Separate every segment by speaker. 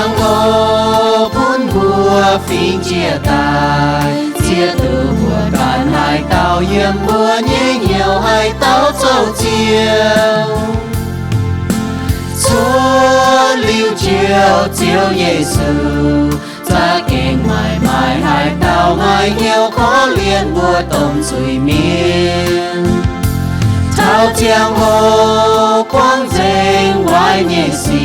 Speaker 1: giang hồ bốn mùa phiên chia tài, chia từ mùa cạn hai tàu yếm mùa nhé nhiều hai tàu châu chiều. Chúa lưu chiều chiều Giêsu ra kênh mãi mãi hai tàu mai nhiều khó liên bùa tôm suy miên. Thao giang hồ quang dành hoài nhẹ xì,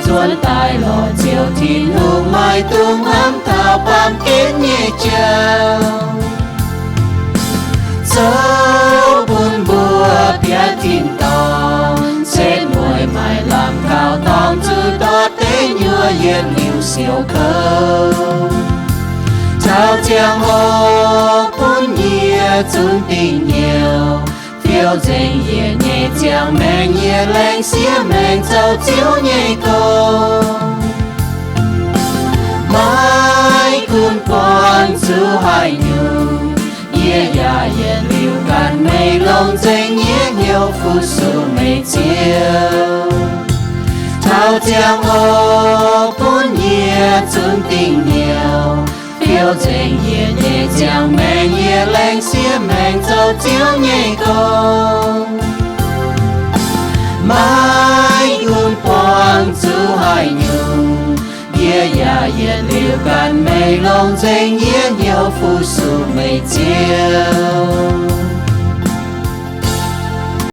Speaker 1: ruột tai lò chiều thiên hương mai tung hám thảo bám kết nhẹ chào. Dẫu buồn bùa bia thiên tòng, xét mùi mai làm cao tòng chữ đó tế nhựa yên liu siêu khâu. Thao giang hồ bốn nhia chung tình nhiều, phiêu dành nhẹ nhẹ chàng mèn nhẹ lành xía mèn châu chiếu nhẹ câu. Mai cuốn con giữ hai nhu, nhẹ ya yên liu gan mây lông dành nhẹ nhiều phút sự mây chiều. Thao giang hồ bốn nhia chung tình nhiều, phiêu dành nhẹ nhẹ chàng mèn nhẹ lành xía mèn châu chiếu nhẹ câu. Mai cuốn con giữ hai nhu, nhẹ ya yên liu gan mây lông dành nhẹ nhiều phút sự mây chiều.